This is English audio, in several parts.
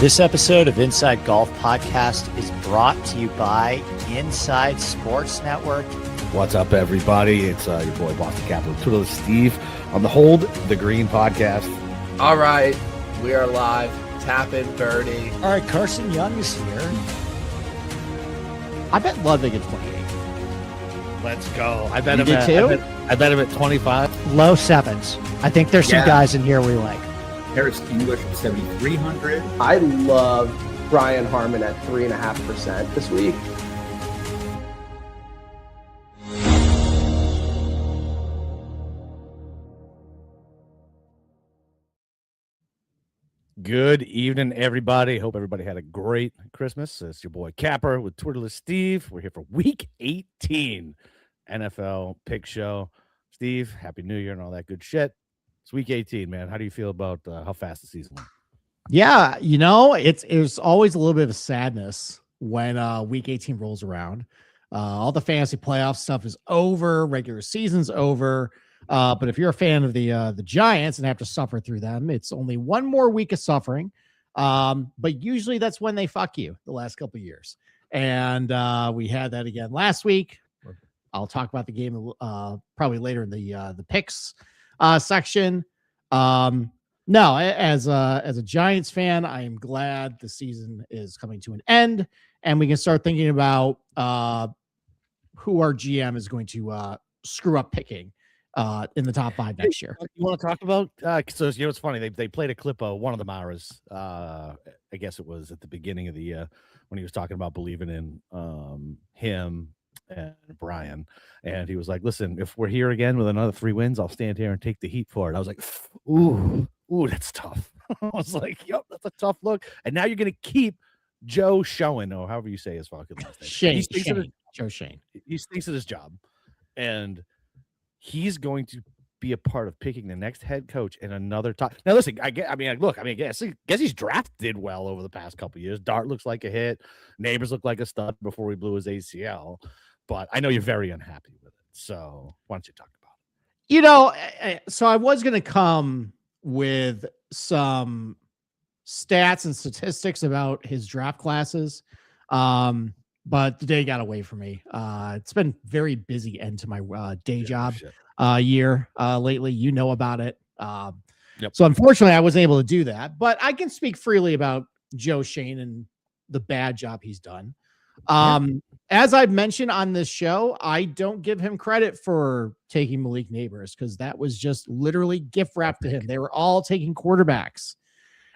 This episode of Inside Golf Podcast is brought to you by Inside Sports Network. What's up, everybody? It's your boy Boston Capital, Twiddle Steve on the Hold the Green podcast. All right, we are live. Tap in, birdie. All right, Carson Young is here. I bet Ludwig at 28. Let's go. I bet You him did at, too? I bet him at 25. Low sevens. I think there's some guys in here we like. Harris English at 7,300. I love Brian Harman at 3.5% this week. Good evening, everybody. Hope everybody had a great Christmas. It's your boy Capper with Twitterless Steve. We're here for Week 18 NFL Pick Show. Steve, Happy New Year and all that good shit. It's Week 18, man. How do you feel about how fast the season went? Yeah, you know, it was always a little bit of a sadness when Week 18 rolls around. All the fantasy playoff stuff is over, regular season's over. But if you're a fan of the Giants and have to suffer through them, it's only one more week of suffering. But usually that's when they fuck you the last couple of years. And we had that again last week. I'll talk about the game probably later in the picks section. No, as a Giants fan, I am glad the season is coming to an end and we can start thinking about who our GM is going to screw up picking in the top 5 next year. You want to talk about so you know it's funny, they played a clip of one of the Maras, I guess it was at the beginning of the year when he was talking about believing in him and Brian, and he was like, listen, if we're here again with another 3 wins, I'll stand here and take the heat for it. I was like, ooh, that's tough. I was like, yep, that's a tough look. And now you're gonna keep Joe Schoen, or however you say his fucking last name. Joe Schoen. He thinks of his job, and he's going to be a part of picking the next head coach in another top. Now, listen, I guess his draft did well over the past couple of years. Dart looks like a hit. Neighbors look like a stud before he blew his ACL. But I know you're very unhappy with it. So why don't you talk about it? You know, so I was going to come with some stats and statistics about his draft classes. But the day got away from me. It's been very busy end to my day job year lately. You know about it. Yep. So unfortunately, I wasn't able to do that. But I can speak freely about Joe Schoen and the bad job he's done. As I've mentioned on this show, I don't give him credit for taking Malik Neighbors because that was just literally gift wrapped to him. They were all taking quarterbacks.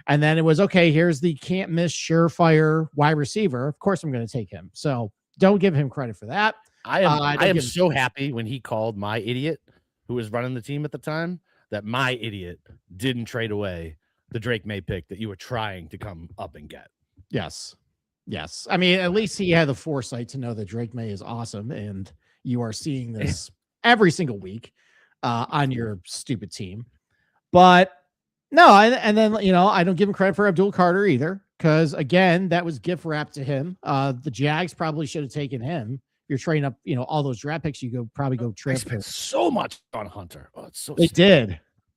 And then it was, okay, here's the can't miss surefire wide receiver. Of course, I'm going to take him. So don't give him credit for that. I am so happy when he called my idiot, who was running the team at the time, that my idiot didn't trade away the Drake May pick that you were trying to come up and get. Yes. I mean, at least he had the foresight to know that Drake May is awesome. And you are seeing this every single week on your stupid team. But no, and then, you know, I don't give him credit for Abdul Carter either, because again, that was gift wrapped to him. The Jags probably should have taken him. You're trading up, you know, all those draft picks. You probably go trade. I spent so much on Hunter. Oh, it's so.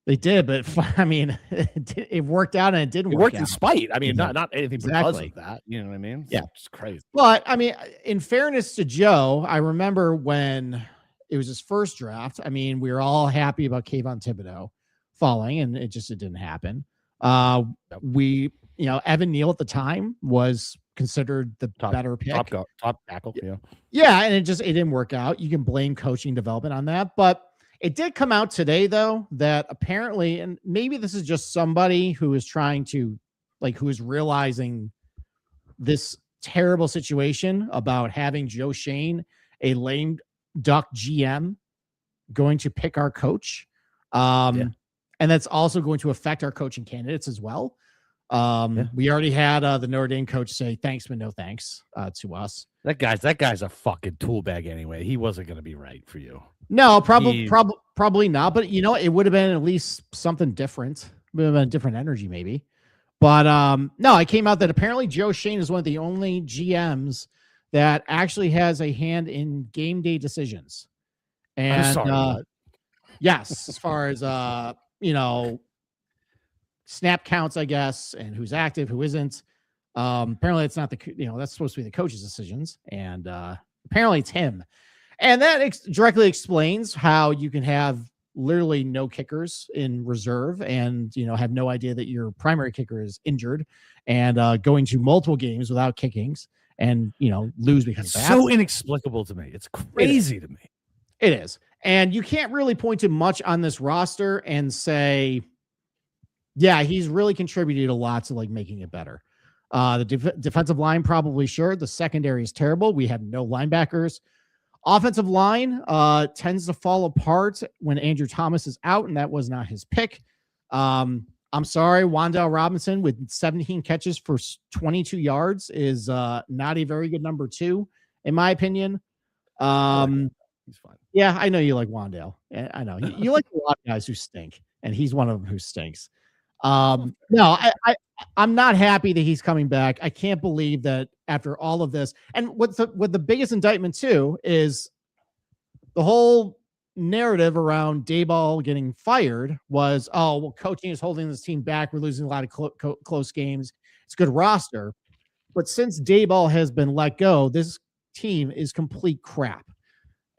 They did, but I mean, it worked out and it didn't work. It worked out. In spite. I mean, not anything because of that. You know what I mean? Yeah, it's crazy. But I mean, in fairness to Joe, I remember when it was his first draft. I mean, we were all happy about Kayvon Thibodeau falling, and it didn't happen. We, you know, Evan Neal at the time was considered the better pick, top tackle. Yeah, and it didn't work out. You can blame coaching development on that, but it did come out today though that apparently, and maybe this is just somebody who is trying to, who is realizing this terrible situation about having Joe Schoen, a lame duck GM, going to pick our coach. And that's also going to affect our coaching candidates as well. We already had the Notre Dame coach say thanks, but no thanks to us. That guy's a fucking tool bag anyway. He wasn't going to be right for you. No, probably not. But you know, it would have been at least something different. It would have been a different energy, maybe. But no, it came out that apparently Joe Schoen is one of the only GMs that actually has a hand in game day decisions. And I'm sorry, yes, as far as you know, snap counts, I guess, and who's active, who isn't. Apparently it's not that's supposed to be the coach's decisions, and apparently it's him. And that directly explains how you can have literally no kickers in reserve and, have no idea that your primary kicker is injured and going to multiple games without kickings and, lose because of that. So inexplicable to me. It's crazy to me. It is. And you can't really point to much on this roster and say, yeah, he's really contributed a lot to like making it better. The defensive line, probably sure. The secondary is terrible. We have no linebackers. Offensive line tends to fall apart when Andrew Thomas is out, and that was not his pick. I'm sorry, Wan'Dale Robinson with 17 catches for 22 yards is not a very good number 2, in my opinion. He's fine. Yeah, I know you like Wan'Dale. I know you like a lot of guys who stink, and he's one of them who stinks. No, I'm not happy that he's coming back. I can't believe that after all of this. And what the biggest indictment too is the whole narrative around Daboll getting fired was, oh, well, coaching is holding this team back. We're losing a lot of close games. It's a good roster. But since Daboll has been let go, this team is complete crap.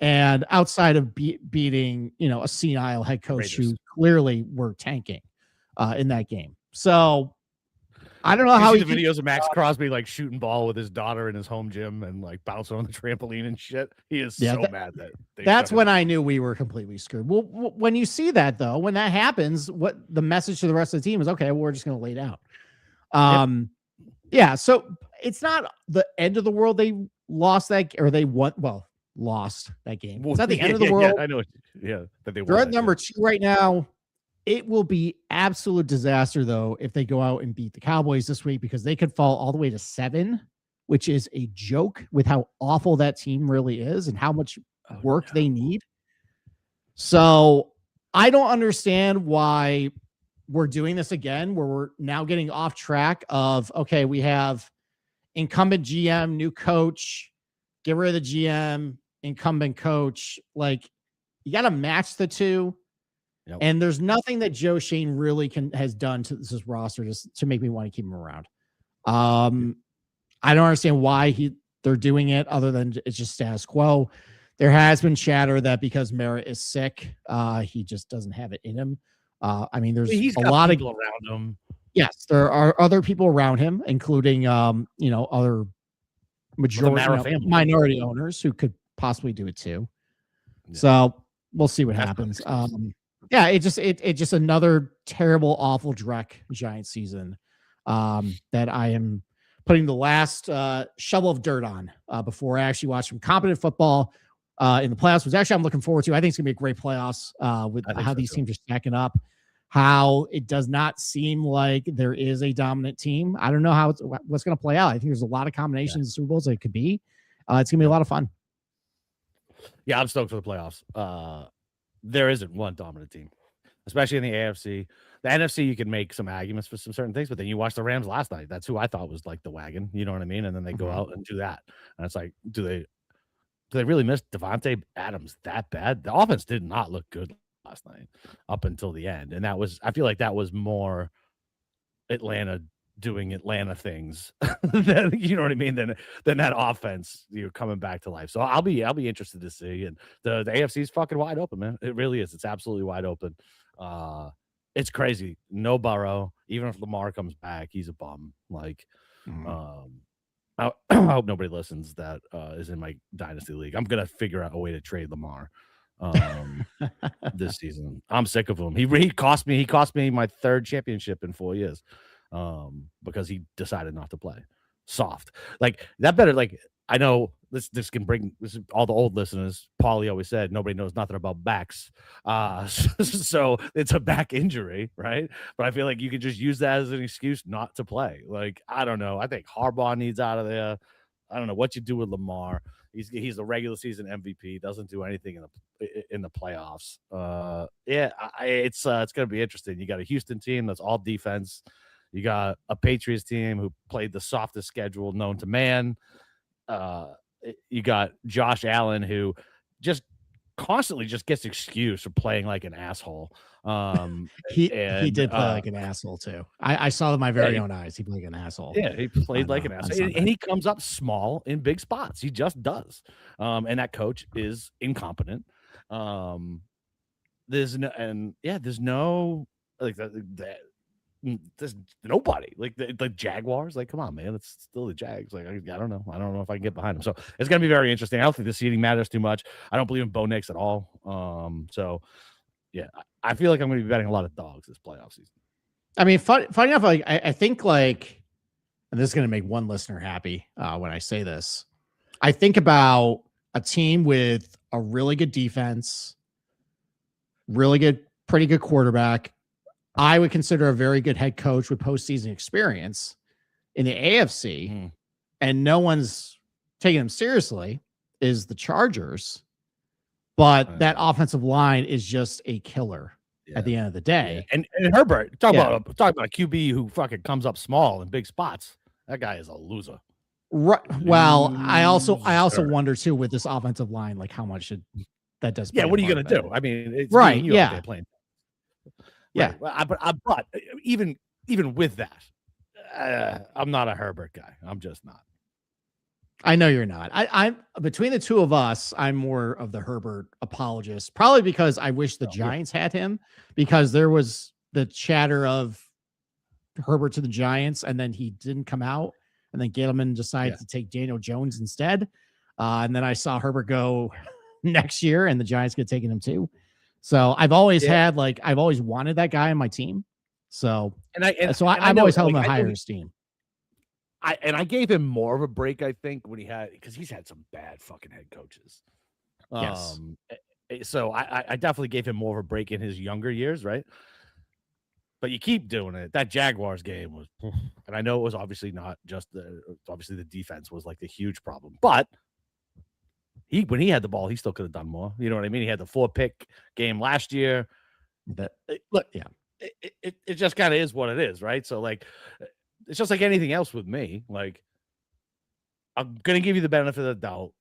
And outside of beating, a senile head coach who clearly were tanking in that game. So I don't know how the videos of Max Crosby like shooting ball with his daughter in his home gym and like bouncing on the trampoline and shit. He is mad that that's when I knew we were completely screwed. Well, when you see that though, when that happens, what the message to the rest of the team is, okay, well, we're just going to lay down. Yeah. So it's not the end of the world. They lost that, or they lost that game. It's not the end of the world. I know. That they're at number 2 right now. It will be absolute disaster, though, if they go out and beat the Cowboys this week, because they could fall all the way to 7, which is a joke with how awful that team really is and how much work they need. So I don't understand why we're doing this again, where we're now getting off track of, okay, we have incumbent GM, new coach, get rid of the GM, incumbent coach. Like, you got to match the two. Yep. And there's nothing that Joe Schoen really has done to this roster just to make me want to keep him around. I don't understand why they're doing it other than it's just status quo. There has been chatter that because Merritt is sick, he just doesn't have it in him. I mean, there's a lot of people around him. Yes, there are other people around him, including other minority owners who could possibly do it too. Yeah. So we'll see what happens. Yeah, it's just another terrible, awful Drek Giants season that I am putting the last shovel of dirt on before I actually watch some competent football in the playoffs, which actually I'm looking forward to. I think it's going to be a great playoffs with how these teams are stacking up, how it does not seem like there is a dominant team. I don't know what's going to play out. I think there's a lot of combinations of Super Bowls that it could be. It's going to be a lot of fun. Yeah, I'm stoked for the playoffs. There isn't one dominant team, especially in the AFC. The NFC, you can make some arguments for some certain things, but then you watch the Rams last night. That's who I thought was like the wagon. You know what I mean? And then they go out and do that. And it's like, do they really miss Devontae Adams that bad? The offense did not look good last night up until the end. And I feel like that was more Atlanta doing Atlanta things that, you know what I mean, than that offense, coming back to life. So I'll be interested to see. And the AFC is fucking wide open, man. It really is. It's absolutely wide open. It's crazy. No Burrow. Even if Lamar comes back, he's a bum. Like, I hope nobody listens that is in my dynasty league. I'm gonna figure out a way to trade Lamar this season. I'm sick of him. He cost me my 3rd championship in 4 years. Because he decided not to play. Soft. Like that better, like, I know this can bring all the old listeners. Paulie always said nobody knows nothing about backs. So it's a back injury, right? But I feel like you could just use that as an excuse not to play. Like, I don't know. I think Harbaugh needs out of there. I don't know what you do with Lamar. He's the regular season MVP. Doesn't do anything in the playoffs. It's going to be interesting. You got a Houston team that's all defense. You got a Patriots team who played the softest schedule known to man. You got Josh Allen, who just constantly just gets excused for playing like an asshole. He and, did play like an asshole too. I saw with my very yeah, own eyes. He played like an asshole. Yeah, he played like an on asshole, Sunday. and he comes up small in big spots. He just does. And that coach is incompetent. There's no like there's nobody like the Jaguars. Like, come on, man, it's still the Jags. Like, I don't know if I can get behind them. So it's gonna be very interesting. I don't think the seeding matters too much. I don't believe in Bo Nix at all. So yeah, I feel like I'm gonna be betting a lot of dogs this playoff season. I mean, funny enough, like I think like, and this is going to make one listener happy when I say this. I think about a team with a really good defense, pretty good quarterback. I would consider a very good head coach with postseason experience in the AFC, and no one's taking them seriously, is the Chargers. But that offensive line is just a killer at the end of the day. Yeah. And Herbert, talk about a QB who fucking comes up small in big spots. That guy is a loser. Right. Well, I also wonder too with this offensive line, like how much that does. Yeah. What are you going to do? I mean, it's right. You Yeah. Playing. Yeah. Right. But even with that, I'm not a Herbert guy. I'm just not. I know you're not. I'm between the two of us, I'm more of the Herbert apologist, probably because I wish the Giants had him, because there was the chatter of Herbert to the Giants and then he didn't come out, and then Gettleman decided to take Daniel Jones instead. And then I saw Herbert go next year and the Giants get taken him too. So I've always had I've always wanted that guy on my team. So I've always held him in higher esteem. I gave him more of a break, I think, when because he's had some bad fucking head coaches. Yes. So I definitely gave him more of a break in his younger years, right? But you keep doing it. That Jaguars game was, and I know it was obviously not just obviously the defense was like the huge problem, but when he had the ball, he still could have done more. You know what I mean? He had the 4-pick game last year. It just kind of is what it is, right? So like, it's just like anything else with me. Like, I'm gonna give you the benefit of the doubt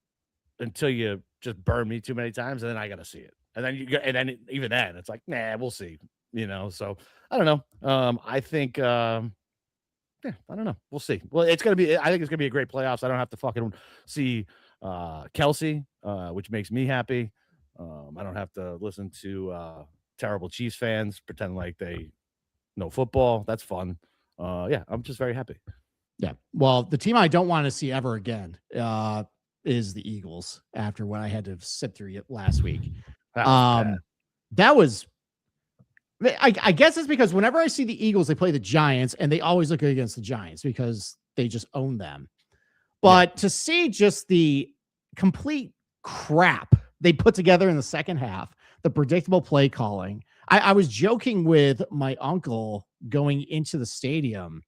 until you just burn me too many times, and then I gotta see it. And then even then, it's like, nah, we'll see. You know, so I don't know. I think, I don't know. We'll see. Well, I think it's gonna be a great playoffs. I don't have to fucking see Kelsey, which makes me happy. I don't have to listen to terrible Chiefs fans pretend like they know football. That's fun. I'm just very happy. Yeah. Well, the team I don't want to see ever again is the Eagles after what I had to sit through last week. That was I guess it's because whenever I see the Eagles, they play the Giants and they always look good against the Giants because they just own them. But to see just the complete crap they put together in the second half, the predictable play calling, I was joking with my uncle going into the stadium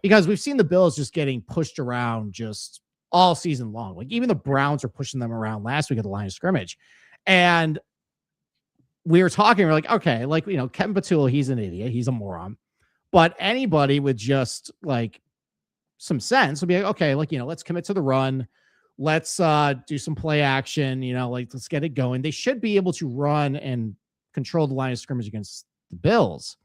because we've seen the Bills just getting pushed around just all season long. Like even the Browns are pushing them around last week at the line of scrimmage. And we were talking, we're like, okay, like, you know, Kevin Patullo, he's an idiot. He's a moron. But anybody with just like some sense would be like, okay, like, you know, let's commit to the run. Let's do some play action, you know, like let's get it going. They should be able to run and control the line of scrimmage against the Bills.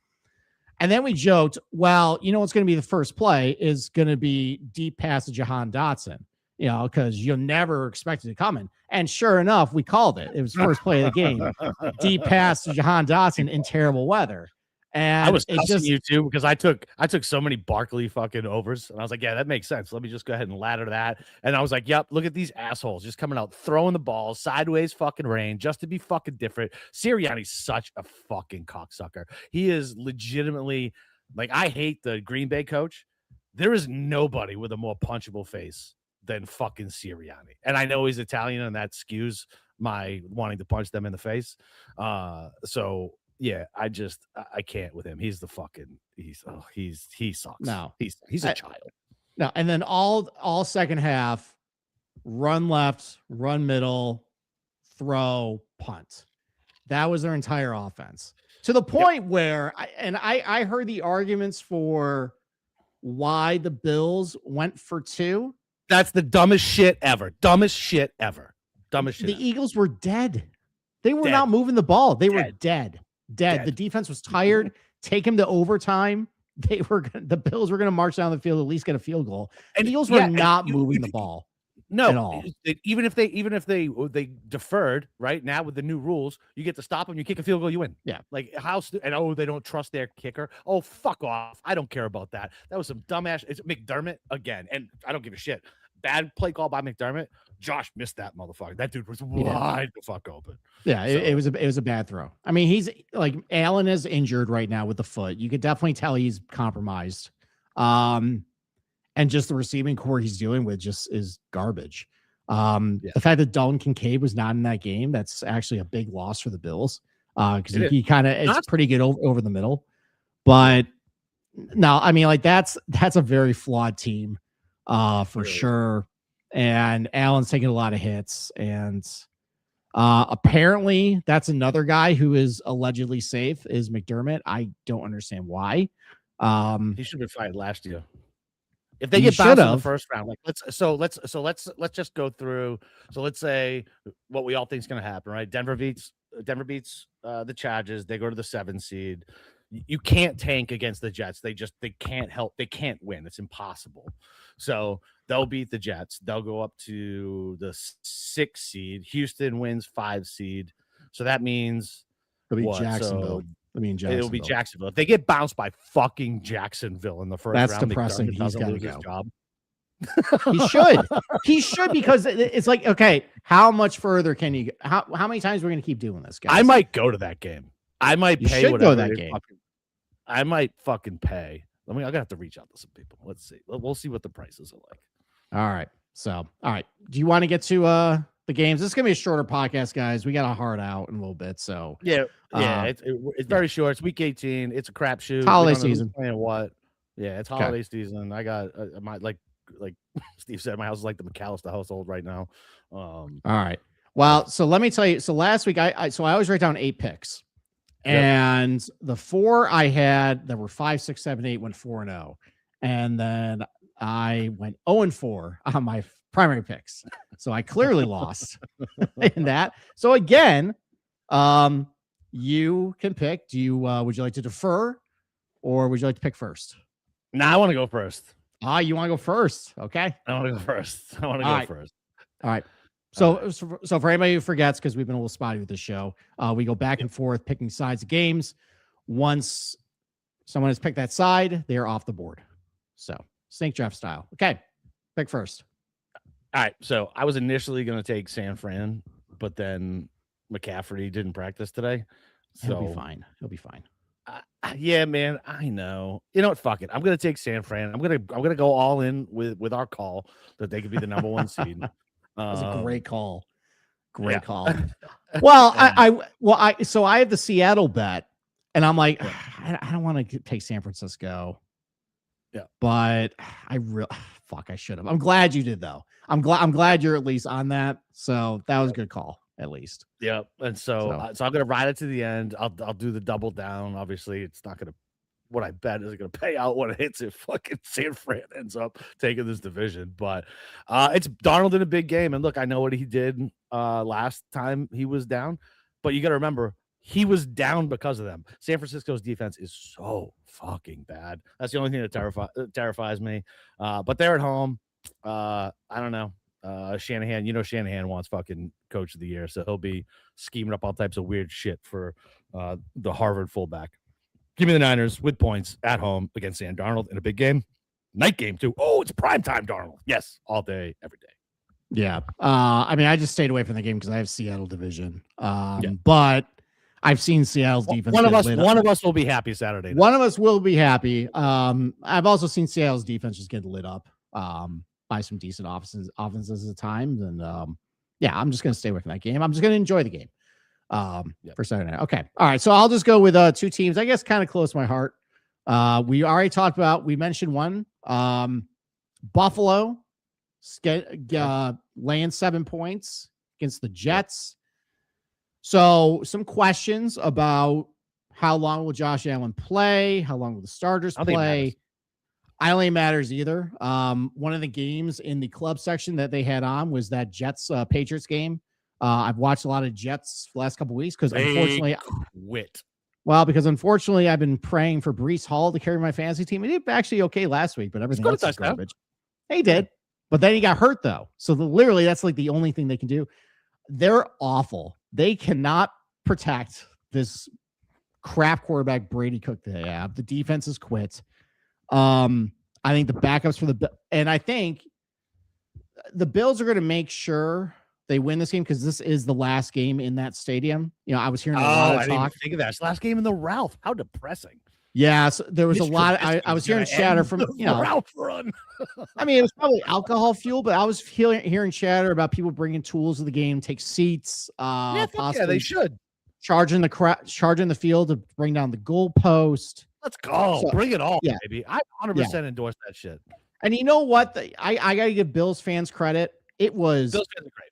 And then we joked, well, you know what's going to be the first play is going to be deep pass to Jahan Dotson, you know, because you'll never expect it to come in. And sure enough, we called it. It was first play of the game. Deep pass to Jahan Dotson in terrible weather. And I was cussing you too because I took so many Barkley fucking overs, and I was like, yeah, that makes sense. Let me just go ahead and ladder that. And I was like, yep, look at these assholes just coming out throwing the ball sideways fucking rain just to be fucking different. Sirianni's such a fucking cocksucker. He is legitimately like, I hate the Green Bay coach. There is nobody with a more punchable face than fucking Sirianni. And I know he's Italian, and that skews my wanting to punch them in the face. So yeah, I can't with him. He's the fucking he sucks. No, he's a child. No, and then all second half, run left, run middle, throw, punt. That was their entire offense. To the point where I heard the arguments for why the Bills went for 2. That's the dumbest shit ever. The Eagles were dead. They were Dead. not moving the ball. They were Dead. dead. Dead. The defense was tired. Take him to overtime. The Bills were going to march down the field, at least get a field goal. And the Eagles were not moving the ball. No, at all. Even if they deferred right now with the new rules, you get to stop them. You kick a field goal, you win. Yeah. Like they don't trust their kicker. Oh, fuck off! I don't care about that. That was some dumbass. It's McDermott again, and I don't give a shit. Bad play call by McDermott. Josh missed that motherfucker. That dude was wide the fuck open. Yeah, it was a bad throw. I mean, he's like Allen is injured right now with the foot. You could definitely tell he's compromised. And just the receiving core he's dealing with just is garbage. The fact that Dalton Kincaid was not in that game, that's actually a big loss for the Bills. Because he kind of is pretty good over the middle. But no, I mean, like that's a very flawed team, for sure. And Allen's taking a lot of hits. And apparently that's another guy who is allegedly safe is McDermott. I don't understand why. He should have been fired last year. If they get bounced in the first round, like let's just go through. So let's say what we all think is going to happen, right? Denver beats the Chargers. They go to the 7 seed. You can't tank against the Jets. They can't help. They can't win. It's impossible. So they'll beat the Jets. They'll go up to the 6 seed. Houston wins 5 seed. So that means it'll be Jacksonville. It'll be Jacksonville. If they get bounced by fucking Jacksonville in the first round, that's depressing. He's got to go. Job. He should because it's like, okay, how much further can you? How many times we're going to keep doing this, guys? I might go to that game. I might pay. You should go to that game. I might fucking pay. I'm gonna have to reach out to some people. Let's see. We'll see what the prices are like. All right. So, all right. Do you want to get to the games? This is gonna be a shorter podcast, guys. We got a hard out in a little bit. So yeah. It's very short. It's week 18. It's a crapshoot. Holiday season. Playing what? Yeah, it's holiday season. I got my like Steve said, my house is like the McAllister household right now. All right. Well, so let me tell you. So last week, I always write down 8 picks. And the 4 I had that were 5, 6, 7, 8 went 4-0. And then I went 0-4 on my primary picks. So I clearly lost in that. So again, you can pick. Do you would you like to defer or would you like to pick first? Nah, I want to go first. You want to go first? Okay. I want to go first. All right. So for anybody who forgets, because we've been a little spotty with this show, we go back and forth picking sides of games. Once someone has picked that side, they're off the board. So snake draft style. Okay, pick first. All right. So I was initially going to take San Fran, but then McCaffrey didn't practice today. So He'll be fine. Yeah, man. I know. You know what? Fuck it. I'm going to take San Fran. I'm gonna go all in with our call that they could be the number 1 seed. That was a great call. Great call. So I have the Seattle bet, and I'm like, I don't want to take San Francisco. Yeah, but I should have. I'm glad you did though. I'm glad you're at least on that. So that was a good call, at least. Yeah, and so I'm gonna ride it to the end. I'll do the double down. Obviously, it's not gonna. What I bet is going to pay out when it hits if fucking San Fran ends up taking this division. But it's Darnold in a big game. And look, I know what he did last time he was down, but you got to remember he was down because of them. San Francisco's defense is so fucking bad. That's the only thing that terrifies me. But they're at home. I don't know. Shanahan, Shanahan wants fucking coach of the year. So he'll be scheming up all types of weird shit for the Harvard fullback. Give me the Niners with points at home against Sam Darnold in a big game. Night game, too. Oh, it's primetime Darnold. Yes, all day, every day. Yeah. I mean, I just stayed away from the game because I have Seattle division. But I've seen Seattle's defense. One of us will be happy Saturday night. One of us will be happy. I've also seen Seattle's defense just get lit up by some decent offenses at times. And I'm just going to stay away from that game. I'm just going to enjoy the game. For Saturday night. Okay. All right. So I'll just go with 2 teams, I guess, kind of close to my heart. We already talked about, we mentioned one, Buffalo laying 7 points against the Jets. So some questions about how long will Josh Allen play? How long will the starters play? I don't think it matters either. One of the games in the club section that they had on was that Jets Patriots game. I've watched a lot of Jets the last couple weeks because unfortunately I've been praying for Breece Hall to carry my fantasy team. He did actually okay last week, but everything else is garbage. He did, but then he got hurt though. So literally that's like the only thing they can do. They're awful. They cannot protect this crap quarterback Brady Cook they have. The defense is quit. I think the backups and I think the Bills are going to make sure they win this game because this is the last game in that stadium. I was hearing a lot of talk. I didn't even think of that. It's the last game in the Ralph. How depressing. Yeah, so there was a lot. I was hearing chatter from Ralph run. I mean, it was probably alcohol fuel, but I was hearing chatter about people bringing tools to the game, take seats. Yeah, they should charging the field to bring down the goalpost. Let's go. Bring it all, baby. I 100% endorse that shit. And you know what? I got to give Bills fans credit. It was Bills fans are great.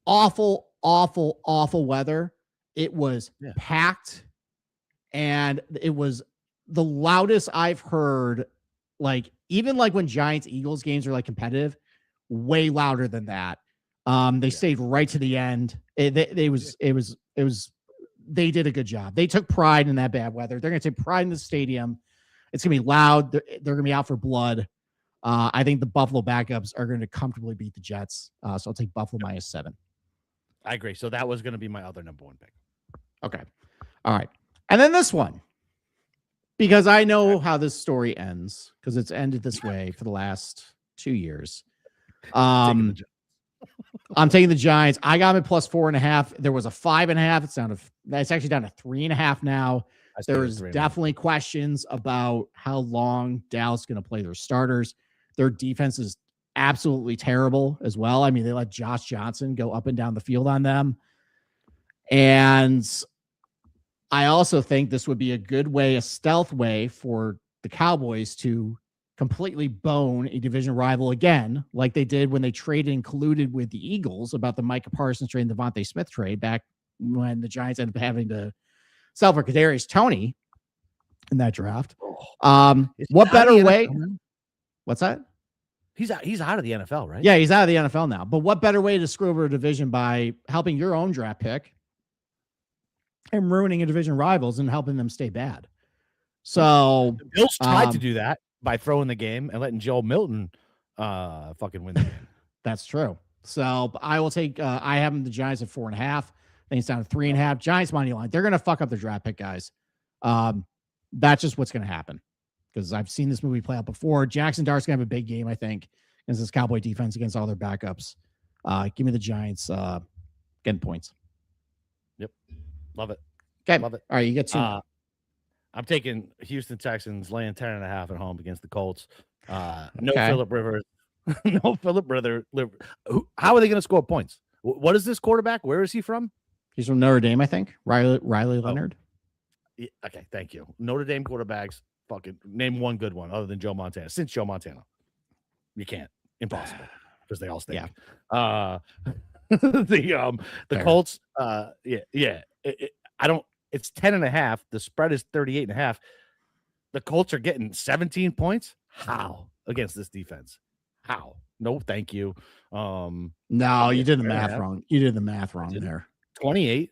Awful, awful, awful weather. It was packed, and it was the loudest I've heard. Like even like when Giants Eagles games are like competitive, way louder than that. They stayed right to the end. They did a good job. They took pride in that bad weather. They're going to take pride in the stadium. It's going to be loud. They're going to be out for blood. I think the Buffalo backups are going to comfortably beat the Jets. So I'll take Buffalo -7. I agree. So that was going to be my other number one pick. Okay. All right. And then this one, because I know how this story ends because it's ended this way for the last 2 years. I'm taking the Giants. I got them at +4.5. There was a 5.5. It's actually down to 3.5 now. There's definitely questions about how long Dallas is going to play their starters. Their defense is absolutely terrible as well. I mean, they let Josh Johnson go up and down the field on them. And I also think this would be a good way, a stealth way for the Cowboys to completely bone a division rival again, like they did when they traded and colluded with the Eagles about the Micah Parsons trade and Devontae Smith trade back when the Giants ended up having to sell for Kadarius Toney in that draft. What better way? What's that? He's out of the NFL, right? Yeah, he's out of the NFL now. But what better way to screw over a division by helping your own draft pick and ruining a division rivals and helping them stay bad? So the Bills tried to do that by throwing the game and letting Joe Milton fucking win the game. That's true. So I will take I have them the Giants at 4.5. I think it's down to 3.5. Giants money line. They're gonna fuck up their draft pick, guys. That's just what's gonna happen. Because I've seen this movie play out before. Jackson Dart's gonna have a big game, I think, against this Cowboy defense against all their backups. Give me the Giants getting points. Yep. Love it. Okay. Love it. All right, you get 2. I'm taking Houston Texans laying 10.5 at home against the Colts. No Phillip Rivers. No Phillip Rivers. How are they going to score points? What is this quarterback? Where is he from? He's from Notre Dame, I think. Riley Leonard. Yeah, okay, thank you. Notre Dame quarterbacks. Fucking name one good one other than Joe Montana. Since Joe Montana, you can't. Impossible because they all stink. Yeah. The Colts. Yeah. I don't. It's 10.5. The spread is 38.5. The Colts are getting 17 points. How against this defense? How? No, thank you. No, you did the math wrong. You did the math wrong there. 28.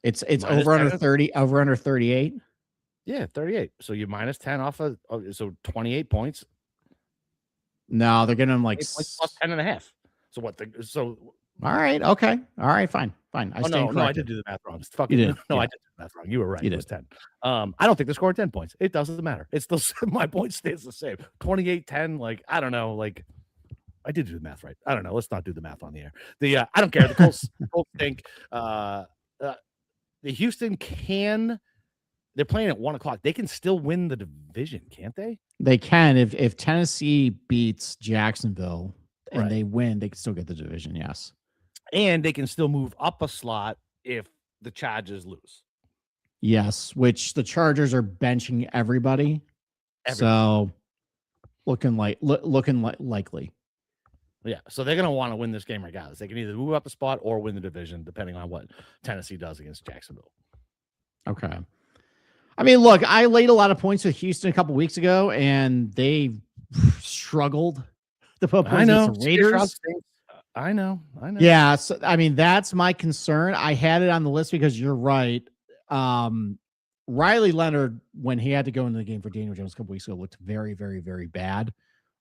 It's over under 30. Over under 38. Yeah, 38. So you minus 10 off of so 28 points. No, they're getting them like plus 10.5. So what? So all right, okay, all right, fine. No, I did do the math wrong. I did do the math wrong. You were right. It was 10. I don't think they scored 10 points. It doesn't matter. It's still my point stays the same. 28-10. Like I don't know. Like I did do the math right. I don't know. Let's not do the math on the air. I don't care. The Colts think the Houston can. They're playing at 1:00. They can still win the division, can't they? They can if Tennessee beats Jacksonville and they win, they can still get the division. Yes, and they can still move up a slot if the Chargers lose. Yes, which the Chargers are benching everybody. So looking likely. Yeah, so they're going to want to win this game regardless. They can either move up a spot or win the division, depending on what Tennessee does against Jacksonville. Okay. I mean, look, I laid a lot of points with Houston a couple weeks ago, and they struggled to put points against the Raiders. I know. Yeah, so I mean that's my concern. I had it on the list because you're right. Riley Leonard, when he had to go into the game for Daniel Jones a couple weeks ago, looked very, very, very bad.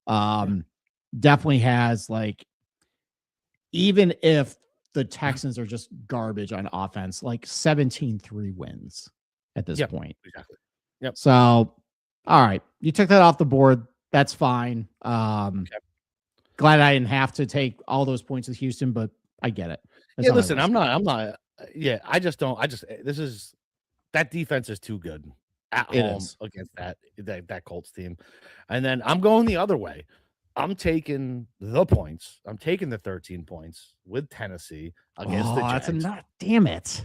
Definitely has like, even if the Texans are just garbage on offense, like 17-3 wins at this point. Exactly. Yep. So, all right, you took that off the board. That's fine. Glad I didn't have to take all those points with Houston, but I get it. That's Yeah, on my listen, list. I'm not. Yeah, I just don't. This is that defense is too good at It home is. against that Colts team, and then I'm going the other way. I'm taking the points. I'm taking the 13 points with Tennessee against the That's Jags. enough. Damn it.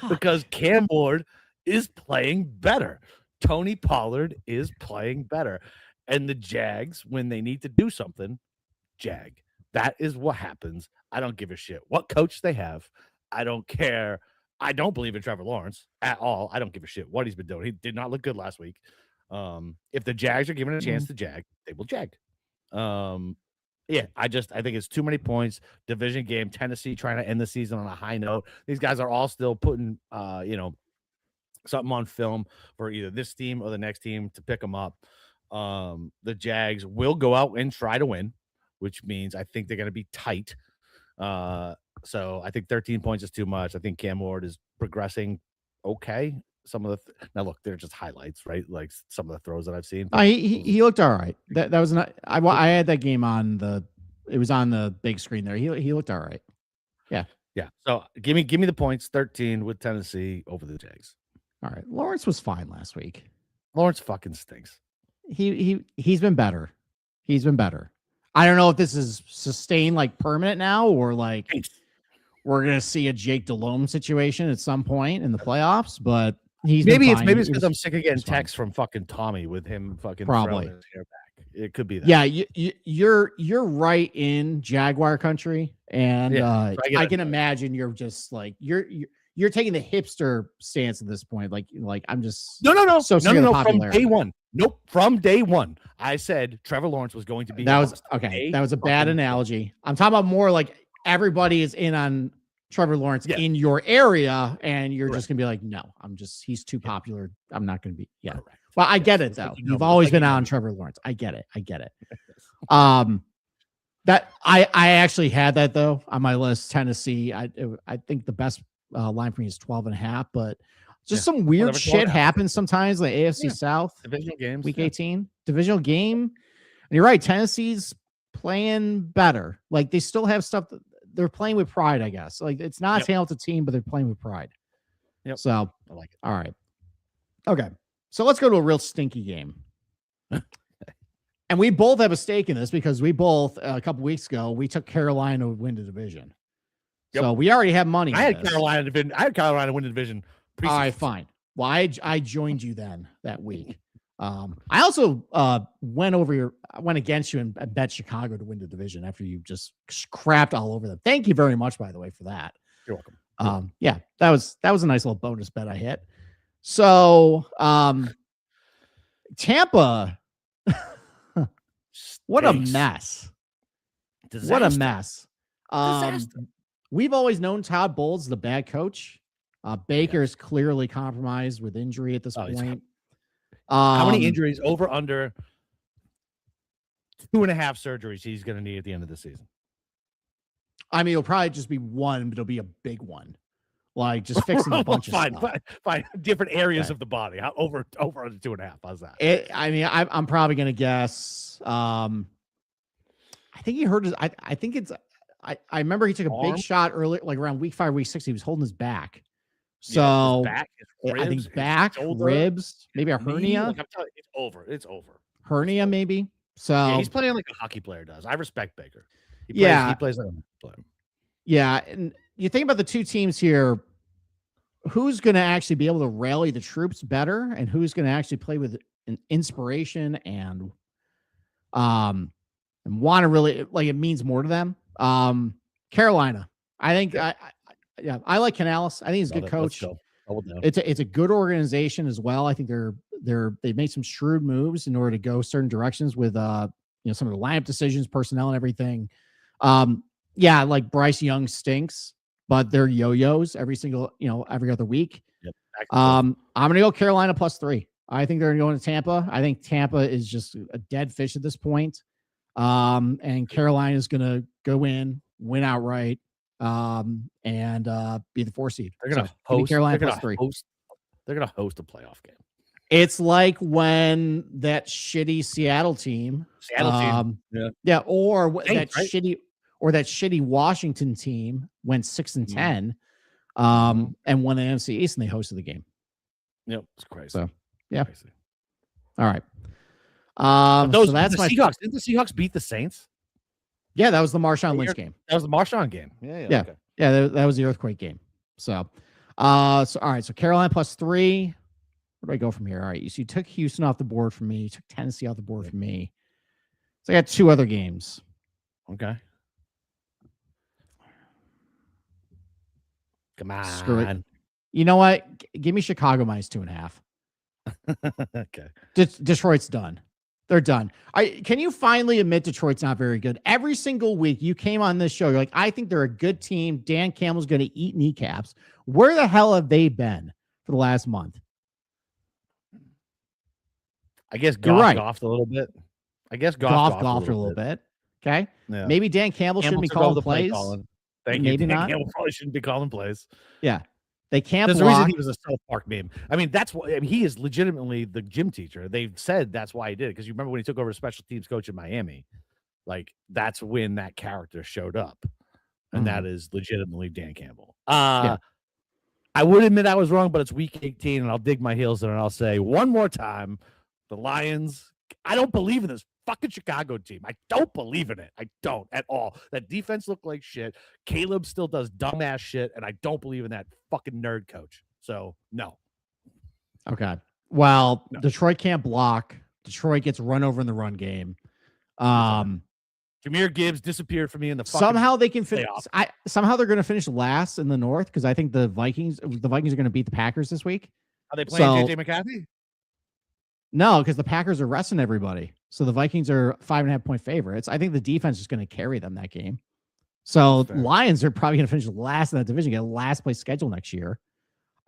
Because Cam Ward is playing better. Tony Pollard is playing better. And the Jags, when they need to do something, jag. That is what happens. I don't give a shit what coach they have. I don't care. I don't believe in Trevor Lawrence at all. I don't give a shit what he's been doing. He did not look good last week. If the Jags are given a chance to jag, they will jag. Yeah, I think it's too many points. Division game, Tennessee trying to end the season on a high note. These guys are all still putting, something on film for either this team or the next team to pick them up. The Jags will go out and try to win, which means I think they're going to be tight. So I think 13 points is too much. I think Cam Ward is progressing okay. Some of the now look, they're just highlights, right? Like some of the throws that I've seen. He looked all right. That was not. I had that game on the. It was on the big screen there. He looked all right. Yeah. So give me the points. 13 with Tennessee over the Jags. All right. Lawrence was fine last week. Lawrence fucking stinks. He's been better. He's been better. I don't know if this is sustained like permanent now or like we're gonna see a Jake Delhomme situation at some point in the playoffs, but maybe it's because I'm sick of getting texts from fucking Tommy with him fucking probably throwing his hair back. It could be that. Yeah, you're right in Jaguar country, and I can imagine you're just like you're taking the hipster stance at this point. Like I'm just no from popularity. day one. Nope, from day one, I said Trevor Lawrence was going to be. That was okay. That was a bad analogy. I'm talking about more like everybody is in on Trevor Lawrence in your area, and you're just gonna be like, no, he's too popular. I'm not gonna be. Yeah. Correct. Well, I get it though. You've always been on Trevor Lawrence. I get it. That I actually had that though on my list. Tennessee. I think the best line for me is 12.5, but just some weird shit happens sometimes. Like AFC South divisional games, week 18 divisional game. And you're right. Tennessee's playing better. Like they still have stuff. They're playing with pride, I guess. Like it's not a talented team, but they're playing with pride. Yep. So I like it. All right. Okay. So let's go to a real stinky game. And we both have a stake in this because we both a couple weeks ago we took Carolina to win the division. Yep. So we already have money. I had Carolina win the division. All right, fine. Well, I joined you then that week. I also went against you and bet Chicago to win the division after you just crapped all over them. Thank you very much, by the way, for that. You're welcome. Yeah, that was a nice little bonus bet I hit. So, Tampa, what a mess! Disaster. What a mess! We've always known Todd Bowles the bad coach. Baker is clearly compromised with injury at this point. How many injuries over under 2.5 surgeries he's going to need at the end of the season? I mean, it'll probably just be one, but it'll be a big one. Like just fixing a bunch of stuff. Fine. Different areas of the body. Over under 2.5. How's that? I'm probably going to guess. I think he hurt his. I think it's. I remember he took a big shot early, like around week 5, week 6. He was holding his back. So his ribs, I think back, ribs, maybe a hernia. Like I'm telling you, it's over. Hernia, maybe. So he's playing like a hockey player does. I respect Baker. He plays like a hockey player. Yeah, and you think about the two teams here. Who's going to actually be able to rally the troops better, and who's going to actually play with an inspiration and want to really like it means more to them. Carolina, I think. I like Canales. I think he's a good coach. It's a good organization as well. I think they've made some shrewd moves in order to go certain directions with some of the lineup decisions, personnel, and everything. Yeah, like Bryce Young stinks, but they're yo-yos every other week. Yep. I'm going to go Carolina +3. I think they're going to Tampa. I think Tampa is just a dead fish at this point. And Carolina is going to go win outright, and be the 4 seed. They're going to give me host Carolina they're gonna +3. host- They're going to host a playoff game. It's like when that shitty Seattle team, or Saints, right? that shitty Washington team went 6-10, and won the NFC East, and they hosted the game. Yep, it's crazy. So, yeah. Crazy. All right. So that's the my Seahawks. Didn't the Seahawks beat the Saints? Yeah, that was the Marshawn Lynch game. That was the Marshawn game. Yeah. Okay. Yeah, that was the earthquake game. So, all right. So Carolina +3. Where do I go from here? All right. So you took Houston off the board for me. You took Tennessee off the board for me. So I got 2 other games. Okay. Come on. Screw it. You know what? Give me Chicago -2.5. Okay. Detroit's done. They're done. Can you finally admit Detroit's not very good? Every single week you came on this show, you're like, I think they're a good team. Dan Campbell's going to eat kneecaps. Where the hell have they been for the last month? I guess You're right. golfed a little bit. I guess Golfed a little bit. Okay. Yeah. Maybe Dan Campbell shouldn't be calling plays. Thank Maybe you. Dan not. Campbell probably shouldn't be calling plays. Yeah. They can't There's a reason block. he was a South Park meme. I mean, that's why he is legitimately the gym teacher. They've said that's why he did it. Because you remember when he took over as special teams coach in Miami, like that's when that character showed up. And that is legitimately Dan Campbell. Yeah. I would admit I was wrong, but it's week 18, and I'll dig my heels in and I'll say one more time, the Lions. I don't believe in this fucking Chicago team. I don't believe in it. I don't at all. That defense looked like shit. Caleb still does dumbass shit, and I don't believe in that fucking nerd coach. So no. Okay. Well, No. Detroit can't block. Detroit gets run over in the run game. Jameer Gibbs disappeared from me in the fucking Somehow they can finish. playoff. Somehow they're going to finish last in the North because I think the Vikings are going to beat the Packers this week. Are they playing So- JJ McCarthy? No, because the Packers are resting everybody. So the Vikings are 5.5-point favorites. I think the defense is going to carry them that game. So Fair. Lions are probably going to finish last in that division, get a last place schedule next year.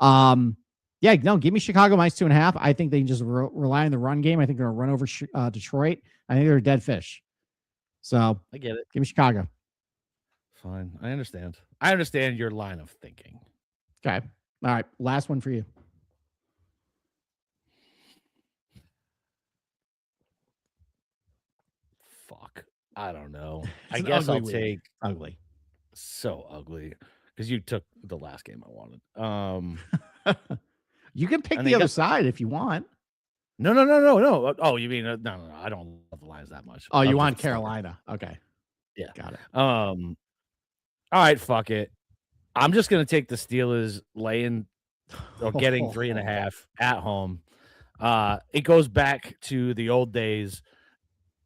Yeah, no, give me Chicago -2.5. I think they can just rely on the run game. I think they're going to run over Detroit. I think they're a dead fish. So I get it. give me Chicago. Fine. I understand. I understand your line of thinking. Okay. All right. Last one for you. Fuck. I don't know. It's I an guess ugly I'll week. take Ugly. so ugly because you took the last game I wanted. You can pick And the they other got- side if you want. No. Oh, you mean no. I don't love the Lions that much. Oh, you I'll want pick the Steelers. Carolina. Okay. Yeah. Got it. All right, fuck it. I'm just gonna take the Steelers laying or getting 3.5 at home. It goes back to the old days.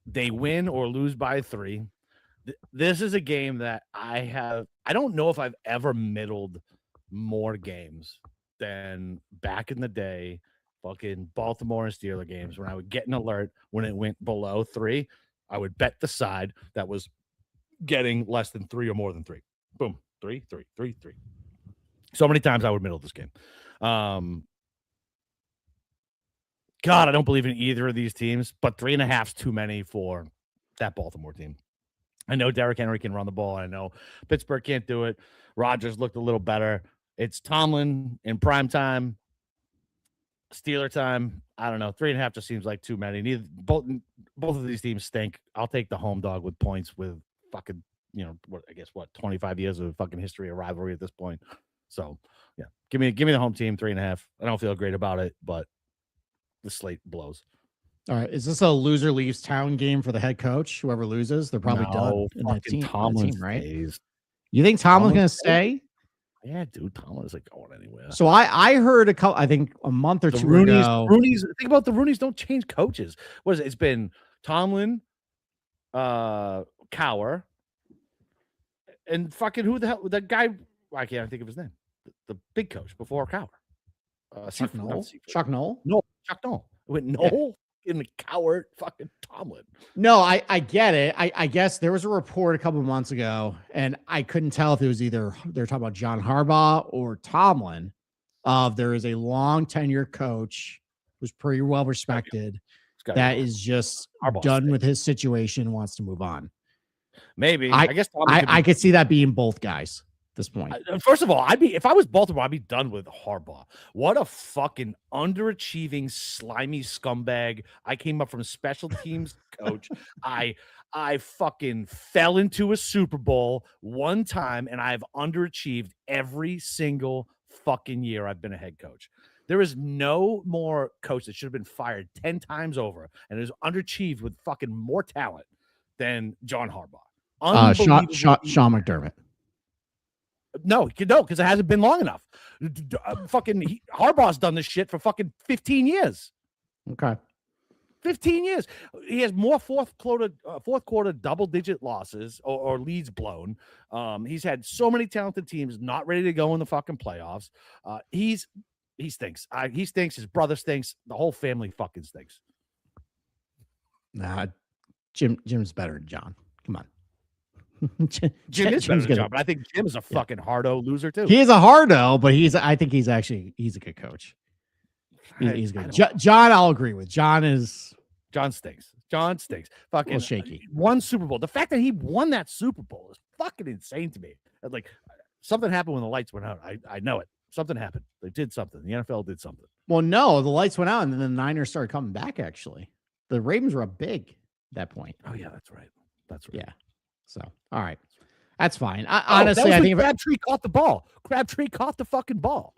They win or lose by 3. This is a game that I don't know if I've ever middled more games than back in the day, fucking Baltimore and Steeler games when I would get an alert when it went below 3. I would bet the side that was getting less than 3 or more than 3. Boom. 3. So many times I would middle this game. God, I don't believe in either of these teams, but 3.5 is too many for that Baltimore team. I know Derrick Henry can run the ball. I know Pittsburgh can't do it. Rodgers looked a little better. It's Tomlin in prime time. Steeler time. I don't know. 3.5 just seems like too many. Both of these teams stink. I'll take the home dog with points with fucking, 25 years of fucking history of rivalry at this point. So yeah, give me the home team 3.5. I don't feel great about it, but the slate blows. All right. Is this a loser leaves town game for the head coach? Whoever loses, they're probably done in that team, right? Stays. You think Tomlin's going to Tomlin stay? Yeah, dude, Tomlin isn't going anywhere. So I heard I think a month or The two Rooney's, ago. think about the Rooney's don't change coaches. What is it? It's been Tomlin, Cowher, and fucking who the hell? That guy, I can't think of his name. The big coach before Cowher. Chuck Seaford, not Noll. Seaford. Chuck Noll. No, Chuck Noll. It went Noll. fucking coward, fucking Tomlin. No, I get it. I guess there was a report a couple of months ago, and I couldn't tell if it was either they're talking about John Harbaugh or Tomlin. There is a long tenured coach who's pretty well respected that is just Harbaugh's done thing. with his situation, wants to move on. Maybe. I- I guess Tomlin I could see that being both guys at this point. First of all, if I was Baltimore, I'd be done with Harbaugh. What a fucking underachieving, slimy scumbag. I came up from special teams coach. I fucking fell into a Super Bowl one time, and I've underachieved every single fucking year I've been a head coach. There is no more coach that should have been fired 10 times over and is underachieved with fucking more talent than John Harbaugh. Sean Unbelievable. McDermott. No, because it hasn't been long enough. Harbaugh's done this shit for fucking 15 years. Okay. 15 years. He has more fourth quarter double-digit losses or leads blown. He's had so many talented teams not ready to go in the fucking playoffs. He stinks. He stinks. His brother stinks. The whole family fucking stinks. Nah, Jim's better than John. Come on. Jim is better than good. John, but I think Jim is a fucking hardo loser too. He is a hardo, but I think he's a good coach. He's good. John, I'll agree with. John stinks. John stinks. Fucking shaky. One Super Bowl. The fact that he won that Super Bowl is fucking insane to me. Like something happened when the lights went out. I know it. Something happened. They did something. The NFL did something. Well, no, the lights went out, and then the Niners started coming back. Actually, the Ravens were up big at that point. Oh yeah, that's right. That's right. Yeah. So, all right, that's fine. Honestly, Honestly, I think Crabtree caught the ball. Crabtree caught the fucking ball.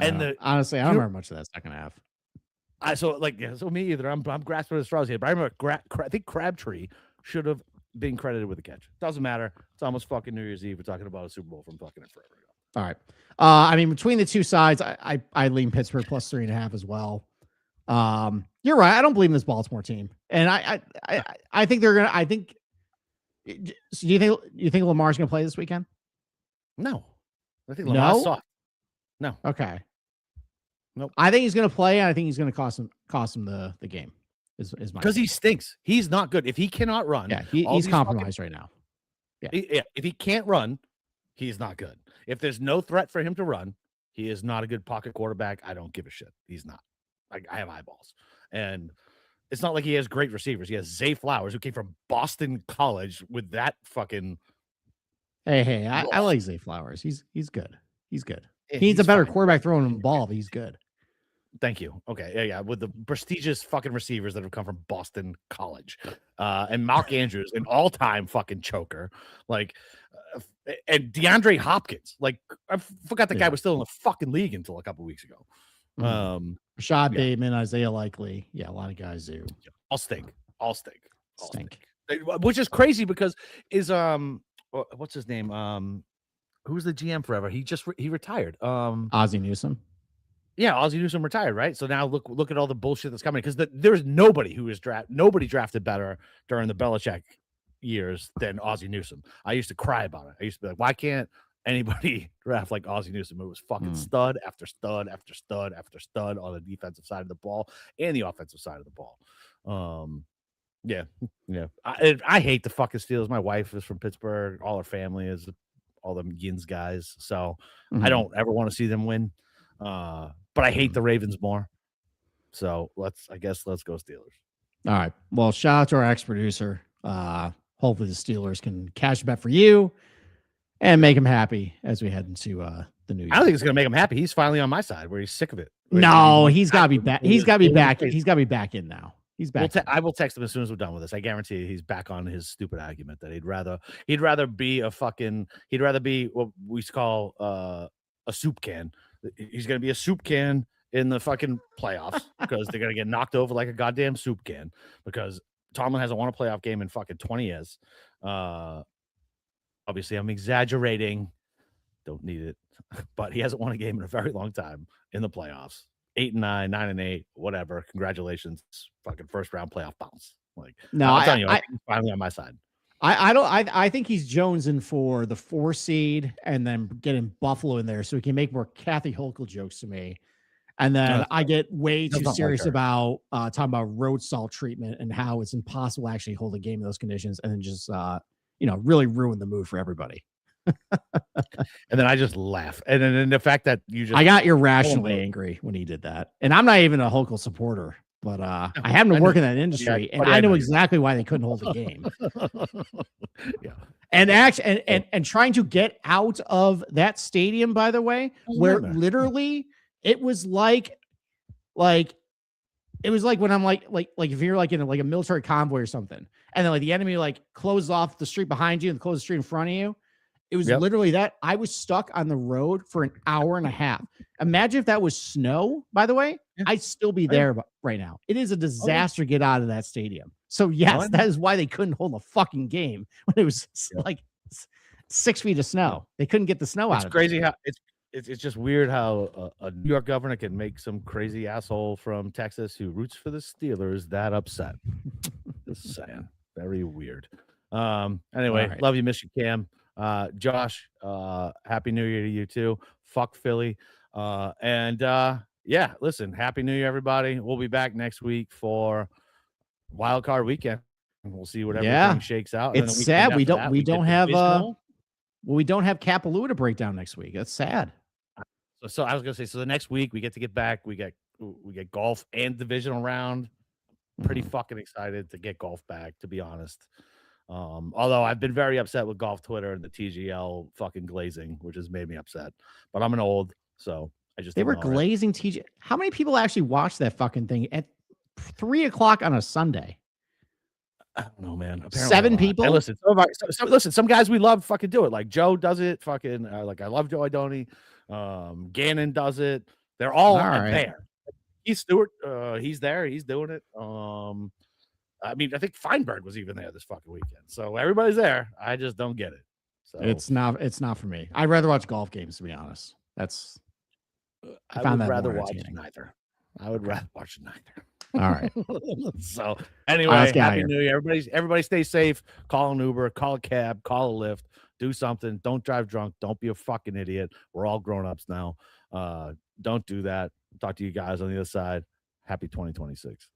And honestly, I don't remember much of that second half. So me either. I'm grasping at straws here, but I remember I think Crabtree should have been credited with the catch. Doesn't matter. It's almost fucking New Year's Eve. We're talking about a Super Bowl from fucking forever ago. All right. I mean, between the two sides, I lean Pittsburgh plus 3.5 as well. You're right. I don't believe in this Baltimore team, and I think they're gonna. I think. So do you think Lamar's gonna play this weekend? No, I think Lamar's soft. No. Okay. Nope. I think he's gonna play, and I think he's gonna cost him the game. Is my because he stinks. He's not good. If he cannot run, yeah, he's compromised right now. Yeah. If he can't run, he's not good. If there's no threat for him to run, he is not a good pocket quarterback. I don't give a shit. He's not. I have eyeballs, and it's not like he has great receivers. He has Zay Flowers, who came from Boston College with that fucking. Hey, I like Zay Flowers. He's good. He's good. Yeah, he needs a better fine. quarterback throwing him the ball, but he's good. Thank you. Okay. Yeah. With the prestigious fucking receivers that have come from Boston College. And Mark Andrews, an all-time fucking choker. Like, and DeAndre Hopkins. Like, I forgot the guy was still in the fucking league until a couple weeks ago. Rashad Bateman, Isaiah Likely. Yeah, a lot of guys do. All stink. Which is crazy because what's his name? Who's the GM forever? He retired. Ozzie Newsome. Yeah, Ozzie Newsome retired, right? So now look at all the bullshit that's coming because there's nobody who is nobody drafted better during the Belichick years than Ozzie Newsome. I used to cry about it. I used to be like, why can't anybody draft like Ozzie Newsome? It was fucking stud after stud after stud after stud on the defensive side of the ball and the offensive side of the ball. Yeah. I hate the fucking Steelers. My wife is from Pittsburgh. All her family is all them Yins guys. So I don't ever want to see them win. But I hate the Ravens more. So let's go Steelers. All right. Well, shout out to our ex-producer. Hopefully the Steelers can cash a bet for you and make him happy as we head into the new year. I don't think it's gonna make him happy. He's finally on my side where he's sick of it. No, he's gotta be back. He's gotta be back. He's gotta be back in now. He's back. I will text him as soon as we're done with this. I guarantee he's back on his stupid argument that he'd rather be what we call a soup can. He's going to be a soup can in the fucking playoffs because they're going to get knocked over like a goddamn soup can because Tomlin hasn't won a playoff game in fucking 20 years. Obviously, I'm exaggerating. Don't need it. But he hasn't won a game in a very long time in the playoffs. 8-9, 9-8, whatever. Congratulations. Fucking first round playoff bounce. Like, no, I'm telling you, he's finally on my side. I think he's jonesing for the 4 seed and then getting Buffalo in there so he can make more Kathy Hochul jokes to me And then that's I get way Does too not like serious her. about talking about road salt treatment and how it's impossible to actually hold a game in those conditions, and then just really ruin the mood for everybody. And then I just laugh. And then the fact that you just I got irrationally no. angry when he did that. And I'm not even a Hochul supporter, but I happen to I work know. in that industry, and but I I know know you- exactly why they couldn't hold a game. Yeah. And actually, and trying to get out of that stadium, by the way, where nightmare. literally it was like it was like when I'm like if you're like in a military convoy or something, and then like the enemy like closed off the street behind you and closed the street in front of you. It was Yep. literally that. I was stuck on the road for an hour and a half. Imagine if that was snow, by the the Yeah. I'd still be Oh, yeah. there right now. It is a disaster to get out of that stadium. So yes, I that is why they couldn't hold a fucking game when it was Yeah. like 6 feet of snow. They couldn't get the snow It's out of crazy it. how it's just weird how a New York governor can make some crazy asshole from Texas who roots for the Steelers that upset. Just saying. Very weird. Anyway, All right. love you, miss you, Cam. Josh, happy New Year to you too. Fuck Philly. Yeah, listen, happy New Year, everybody. We'll be back next week for Wild Card Weekend. And we'll see what everything Yeah. shakes out. And then It's the weekend sad we after don't that, we get don't have divisional. we don't have Kapalua to break down next week. That's sad. So I was gonna say, so the next week we get back, we get golf and divisional round. Pretty fucking excited to get golf back, to be honest. Although I've been very upset with golf Twitter and the TGL fucking glazing, which has made me upset. But I'm an old, so I just They were ignore it. glazing TJ. How many people actually watched that fucking thing at 3:00 on a Sunday? I don't know, man. Apparently 7 a lot. people? Hey, listen, listen, some guys we love fucking do it. Like Joe does it. Fucking like I love Joe Idoni. Gannon does it. They're all right. there. Heath Stewart, he's there. He's doing it. I mean, I think Feinberg was even there this fucking weekend. So everybody's there. I just don't get it. So It's not for me. I'd rather watch golf games, to be honest. That's I I found would that rather more watch entertaining. neither. I would rather watch neither. All right. So let's anyway, get out happy of New Year. Everybody stay safe. Call an Uber, call a cab, call a Lyft, do something. Don't drive drunk. Don't be a fucking idiot. We're all grown-ups now. Don't do that. Talk to you guys on the other side. Happy 2026.